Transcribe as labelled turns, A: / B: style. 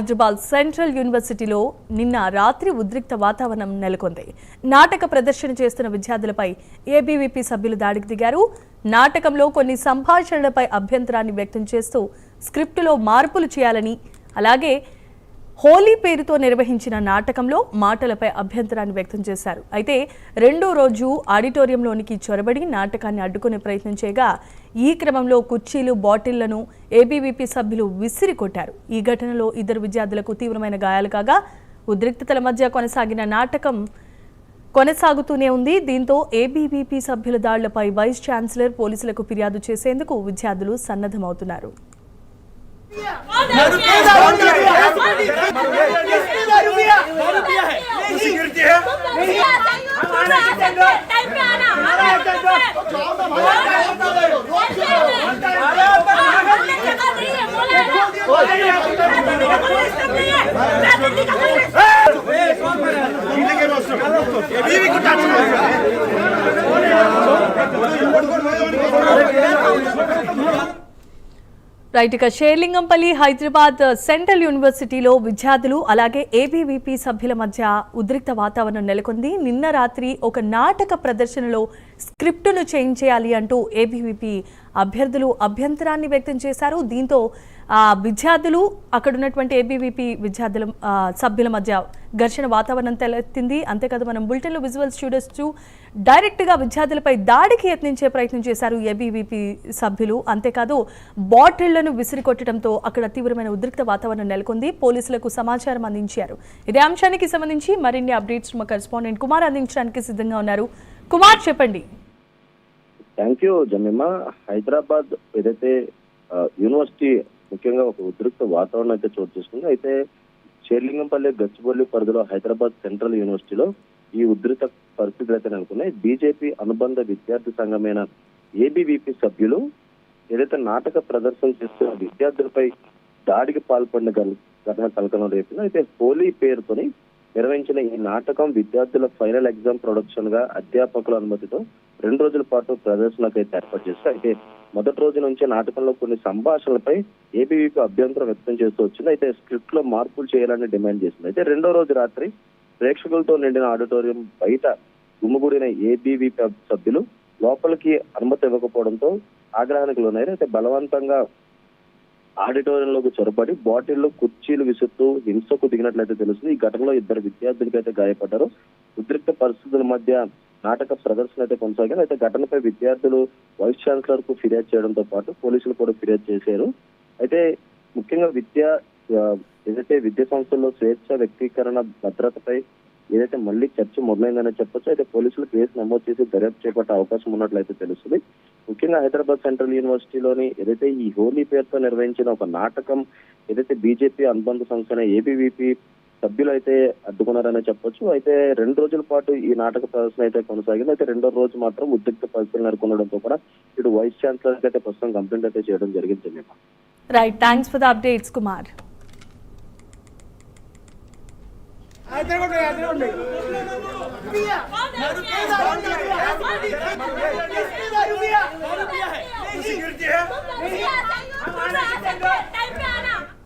A: Hyderabad central యూనివర్సిటీలో నిన్న రాత్రి ఉద్రిక్త వాతావరణం నెలకొంది. నాటక ప్రదర్శన చేస్తున్న విద్యార్థులపై ఏబీవీపీ సభ్యులు దాడికి దిగారు. నాటకంలో కొన్ని సంభాషణలపై అభ్యంతరాన్ని వ్యక్తం చేస్తూ స్క్రిప్టులో మార్పులు చేయాలని, అలాగే హోలీ పేరుతో నిర్వహించిన నాటకంలో మాటలపై అభ్యంతరాన్ని వ్యక్తం చేశారు. అయితే రెండో రోజు ఆడిటోరియంలోనికి చొరబడి నాటకాన్ని అడ్డుకునే ప్రయత్నం చేయగా ఈ క్రమంలో కుర్చీలు, బాటిళ్లను ఏబీవీపీ సభ్యులు విసిరి కొట్టారు. ఈ ఘటనలో ఇద్దరు విద్యార్థులకు తీవ్రమైన గాయాలు కాగా ఉద్రిక్తతల మధ్య కొనసాగిన నాటకం కొనసాగుతూనే ఉంది. దీంతో ఏబీవీపీ సభ్యుల దాడులపై వైస్ ఛాన్సలర్ పోలీసులకు ఫిర్యాదు చేసేందుకు విద్యార్థులు సన్నద్ధమవుతున్నారు. రైట్, ఇక షేర్లింగంపల్లి హైదరాబాద్ సెంట్రల్ యూనివర్సిటీలో విద్యార్థులు అలాగే ఏబీవీపీ సభ్యుల మధ్య ఉద్రిక్త వాతావరణం నెలకొంది. నిన్న రాత్రి ఒక నాటక ప్రదర్శనలో స్క్రిప్టును చేంజ్ చేయాలి అంటూ ఏబీవీపీ అభ్యర్థులు అభ్యంతరాన్ని వ్యక్తం చేశారు. దీంతో విద్యార్థులు అక్కడ ఉన్నటువంటి ఏబీవీపీ విద్యార్థుల సభ్యుల మధ్య ఘర్షణ వాతావరణం తలెత్తింది. అంతేకాదు మనం బులెటిన్లో విజువల్స్ చూడొచ్చు. డైరెక్ట్గా విద్యార్థులపై దాడికి యత్నించే ప్రయత్నం చేశారు ఏబీవీపీ సభ్యులు. అంతేకాదు బాటిళ్లను విసిరికొట్టడంతో అక్కడ తీవ్రమైన ఉద్రిక్త వాతావరణం నెలకొంది. పోలీసులకు సమాచారం అందించారు. ఇదే అంశానికి సంబంధించి మరిన్ని అప్డేట్స్ మా కరెస్పాండెంట్ కుమార్ అందించడానికి సిద్ధంగా ఉన్నారు. కుమార్, చెప్పండి.
B: Thank you Jemimah. హైదరాబాద్ ఏదైతే యూనివర్సిటీ ముఖ్యంగా ఒక ఉద్రిక్త వాతావరణం అయితే చోటు చేసుకుంది. అయితే షేర్లింగంపల్లి, గచ్చిబౌలి పరిధిలో హైదరాబాద్ సెంట్రల్ యూనివర్సిటీలో ఈ ఉద్రిక్త పరిస్థితులు అయితే నెలకొన్నాయి. బీజేపీ అనుబంధ విద్యార్థి సంఘమైన ఏబీవీపీ సభ్యులు ఏదైతే నాటక ప్రదర్శన చేస్తున్న విద్యార్థులపై దాడికి పాల్పడిన ఘటన కలకలం రేపింది. అయితే హోలీ పేరుతోని నిర్వహించిన ఈ నాటకం విద్యార్థుల ఫైనల్ ఎగ్జామ్ ప్రొడక్షన్ గా అధ్యాపకుల అనుమతితో 2 రోజుల పాటు ప్రదర్శనకు అయితే ఏర్పాటు చేస్తారు. అయితే మొదటి రోజు నుంచే నాటకంలో కొన్ని సంభాషణలపై ఏబీవీపీ అభ్యంతరం వ్యక్తం చేస్తూ వచ్చింది. అయితే స్క్రిప్ట్ లో మార్పులు చేయాలని డిమాండ్ చేసింది. అయితే రెండో రోజు రాత్రి ప్రేక్షకులతో నిండిన ఆడిటోరియం బయట గుమిగూడిన ఏబీవీపీ సభ్యులు లోపలికి అనుమతి ఇవ్వకపోవడంతో ఆగ్రహానికి లోనయ్యారు. అయితే బలవంతంగా ఆడిటోరియంలోకి చొరబడి బాటిళ్లు, కుర్చీలు విసురుతూ హింసకు దిగినట్లయితే తెలుస్తుంది. ఈ ఘటనలో ఇద్దరు విద్యార్థులకి అయితే గాయపడ్డారు. ఉద్రిక్త పరిస్థితుల మధ్య నాటక ప్రదర్శన అయితే కొనసాగింది. అయితే ఘటనపై విద్యార్థులు వైస్ ఛాన్సలర్ కు ఫిర్యాదు చేయడంతో పాటు పోలీసులు కూడా ఫిర్యాదు చేశారు. అయితే ముఖ్యంగా ఏదైతే విద్యా సంస్థల్లో స్వేచ్ఛ, వ్యక్తీకరణ, భద్రతపై ఏదైతే మళ్ళీ చర్చ మొదలైందని చెప్పొచ్చు. అయితే పోలీసులు కేసు నమోదు చేసి దర్యాప్తు చేపట్టే అవకాశం ఉన్నట్లయితే తెలుస్తుంది. ముఖ్యంగా హైదరాబాద్ సెంట్రల్ యూనివర్సిటీలోని ఏదైతే ఈ హోలీ పేరుతో నిర్వహించిన ఒక నాటకం ఏదైతే బీజేపీ అనుబంధ సంస్థ ఏబీవీపీ సభ్యులు అయితే అడ్డుకున్నారని చెప్పొచ్చు. అయితే 2 రోజుల పాటు ఈ నాటక ప్రదర్శన అయితే కొనసాగింది. అయితే రెండో రోజు మాత్రం ఉద్రిక్త పరిస్థితులు నెలకొనడంతో కూడా ఇటు వైస్ ఛాన్సలర్ అయితే ప్రస్తుతం కంప్లైంట్ అయితే చేయడం జరిగింది.
A: Right, thanks for the updates Kumar.
C: है